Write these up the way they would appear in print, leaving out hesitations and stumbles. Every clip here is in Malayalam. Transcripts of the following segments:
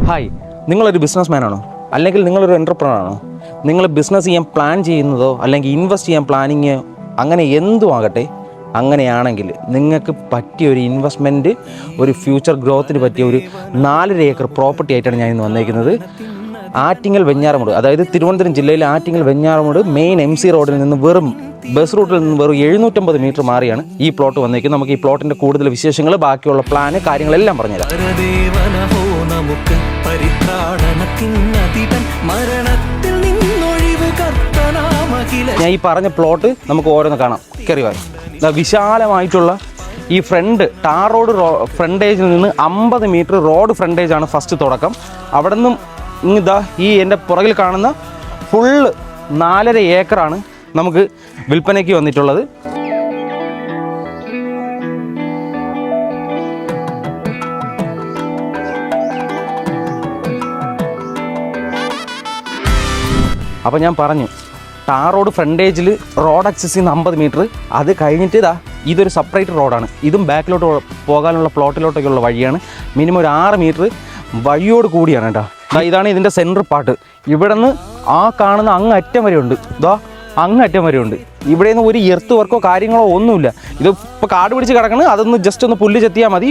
ഹായ്, നിങ്ങളൊരു ബിസിനസ്മാനാണോ? അല്ലെങ്കിൽ നിങ്ങളൊരു എൻ്റർപ്രണറാണോ? നിങ്ങൾ ബിസിനസ് ചെയ്യാൻ പ്ലാൻ ചെയ്യുന്നതോ അല്ലെങ്കിൽ ഇൻവെസ്റ്റ് ചെയ്യാൻ പ്ലാനിങ് അങ്ങനെ എന്തും ആകട്ടെ, അങ്ങനെയാണെങ്കിൽ നിങ്ങൾക്ക് പറ്റിയ ഒരു ഇൻവെസ്റ്റ്മെൻറ്റ്, ഒരു ഫ്യൂച്ചർ ഗ്രോത്തിന് പറ്റിയ ഒരു 4.5 ഏക്കർ പ്രോപ്പർട്ടി ആയിട്ടാണ് ഞാൻ ഇന്ന് വന്നേക്കുന്നത്. ആറ്റിങ്ങൽ വെഞ്ഞാറമൂട്, അതായത് തിരുവനന്തപുരം ജില്ലയിലെ ആറ്റിങ്ങൽ വെഞ്ഞാറമൂട് മെയിൻ MC റോഡിൽ നിന്ന് ബസ് റൂട്ടിൽ നിന്ന് വെറും 750 മീറ്റർ മാറിയാണ് ഈ പ്ലോട്ട് വന്നേക്കുന്നത്. നമുക്ക് ഈ പ്ലോട്ടിൻ്റെ കൂടുതൽ വിശേഷങ്ങൾ, ബാക്കിയുള്ള പ്ലാന്, കാര്യങ്ങളെല്ലാം പറഞ്ഞുതരാം. ഞാൻ ഈ പറഞ്ഞ പ്ലോട്ട് നമുക്ക് ഓരോന്ന് കാണാം. കയറി വാ. വിശാലമായിട്ടുള്ള ഈ ടാർ റോഡ് ഫ്രണ്ടേജിൽ നിന്ന് 50 മീറ്റർ റോഡ് ഫ്രണ്ടേജാണ് ഫസ്റ്റ് തുടക്കം. അവിടെ നിന്നും ഇതാ ഈ എൻ്റെ പുറകിൽ കാണുന്ന ഫുള്ള് 4.5 ഏക്കറാണ് നമുക്ക് വിൽപ്പനയ്ക്ക് വന്നിട്ടുള്ളത്. അപ്പോൾ ഞാൻ പറഞ്ഞു, ടാർ റോഡ് ഫ്രണ്ടേജിൽ റോഡ് ആക്സസ് ചെയ്യുന്ന 50 മീറ്റർ, അത് കഴിഞ്ഞിട്ട് ഇതൊരു സെപ്പറേറ്റ് റോഡാണ്. ഇതും ബാക്കിലോട്ട് പോകാനുള്ള പ്ലോട്ടിലോട്ടൊക്കെയുള്ള വഴിയാണ്. മിനിമം ഒരു 6 മീറ്റർ വഴിയോട് കൂടിയാണ് കേട്ടോ. ഇതാണ് ഇതിൻ്റെ സെൻറ്റർ പാർട്ട്. ഇവിടെ നിന്ന് ആ കാണുന്ന അങ്ങറ്റം വരെ ഉണ്ട്. അങ്ങറ്റം വരെ ഉണ്ട്. ഇവിടെ നിന്ന് ഒരു എർത്ത് വർക്കോ കാര്യങ്ങളോ ഒന്നുമില്ല. ഇത് ഇപ്പോൾ കാട് പിടിച്ച് കിടക്കണം. അതൊന്ന് ജസ്റ്റ് ഒന്ന് പുല്ല് ചെത്തിയാൽ മതി.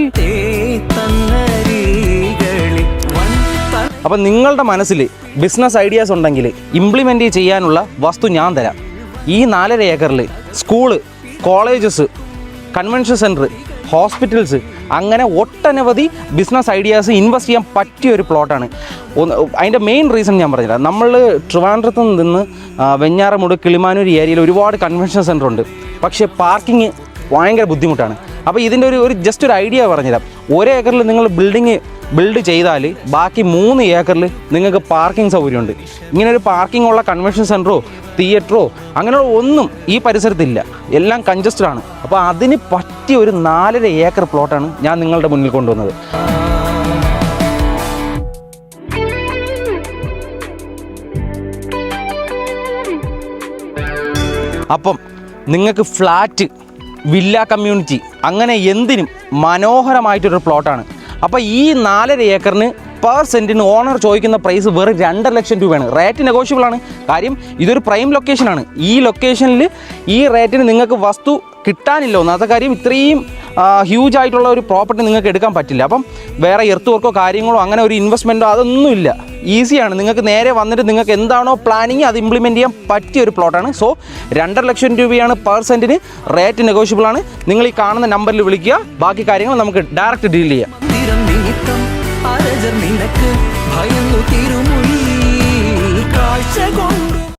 അപ്പം നിങ്ങളുടെ മനസ്സിൽ ബിസിനസ് ഐഡിയാസ് ഉണ്ടെങ്കിൽ ഇംപ്ലിമെൻറ്റ് ചെയ്യാനുള്ള വസ്തു ഞാൻ തരാം. ഈ 4.5 ഏക്കറിൽ school, colleges, convention centre, hospitals, അങ്ങനെ ഒട്ടനവധി ബിസിനസ് ഐഡിയാസ് ഇൻവെസ്റ്റ് ചെയ്യാൻ പറ്റിയ ഒരു പ്ലോട്ടാണ്. അതിൻ്റെ മെയിൻ റീസൺ ഞാൻ പറഞ്ഞുതരാം. നമ്മൾ ട്രിവാൻഡ്രത്ത് നിന്ന് വെഞ്ഞാറമൂട്, കിളിമാനൂർ ഏരിയയിൽ ഒരുപാട് കൺവെൻഷൻ സെൻറ്റർ ഉണ്ട്. പക്ഷേ പാർക്കിങ് ഭയങ്കര ബുദ്ധിമുട്ടാണ്. അപ്പോൾ ഇതിൻ്റെ ഒരു ജസ്റ്റ് ഒരു ഐഡിയ പറഞ്ഞുതരാം. 1 ഏക്കറിൽ നിങ്ങൾ ബിൽഡ് ചെയ്താൽ ബാക്കി 3 ഏക്കറിൽ നിങ്ങൾക്ക് പാർക്കിംഗ് സൗകര്യമുണ്ട്. ഇങ്ങനെ ഒരു പാർക്കിംഗ് ഉള്ള കൺവെൻഷൻ സെൻറ്ററോ തിയേറ്ററോ അങ്ങനെയുള്ള ഒന്നും ഈ പരിസരത്തില്ല. എല്ലാം കൺജസ്റ്റഡ് ആണ്. അപ്പോൾ അതിന് പറ്റിയ ഒരു 4.5 ഏക്കർ പ്ലോട്ടാണ് ഞാൻ നിങ്ങളുടെ മുന്നിൽ കൊണ്ടുവന്നത്. അപ്പം നിങ്ങൾക്ക് ഫ്ലാറ്റ്, വില്ല കമ്മ്യൂണിറ്റി, അങ്ങനെ എന്തിനും മനോഹരമായിട്ടൊരു പ്ലോട്ടാണ്. അപ്പോൾ ഈ 4.5 ഏക്കറിന് പെർ സെൻറ്റിന് ഓണർ ചോദിക്കുന്ന പ്രൈസ് വെറും 2.5 ലക്ഷം രൂപയാണ്. റേറ്റ് നെഗോഷ്യബിൾ ആണ്. കാര്യം ഇതൊരു പ്രൈം ലൊക്കേഷനാണ്. ഈ ലൊക്കേഷനിൽ ഈ റേറ്റിന് നിങ്ങൾക്ക് വസ്തു കിട്ടാനില്ല. ഒന്നാമത്തെ കാര്യം, ഇത്രയും ഹ്യൂജ് ആയിട്ടുള്ള ഒരു പ്രോപ്പർട്ടി നിങ്ങൾക്ക് എടുക്കാൻ പറ്റില്ല. അപ്പം വേറെ എർത്ത് വർക്കോ കാര്യങ്ങളോ അങ്ങനെ ഒരു ഇൻവെസ്റ്റ്മെൻറ്റോ അതൊന്നുമില്ല. ഈസിയാണ്. നിങ്ങൾക്ക് നേരെ വന്നിട്ട് നിങ്ങൾക്ക് എന്താണോ പ്ലാനിങ് അത് ഇംപ്ലിമെൻറ്റ് ചെയ്യാൻ പറ്റിയ ഒരു പ്ലോട്ടാണ്. സോ 2.5 ലക്ഷം രൂപയാണ് പെർ സെൻറ്റിന്. റേറ്റ് നെഗോഷ്യബിൾ ആണ്. നിങ്ങൾ ഈ കാണുന്ന നമ്പറിൽ വിളിക്കുക. ബാക്കി കാര്യങ്ങൾ നമുക്ക് ഡയറക്റ്റ് ഡീൽ ചെയ്യാം. ഭയന്നു തിരുമൊഴി കാഴ്ച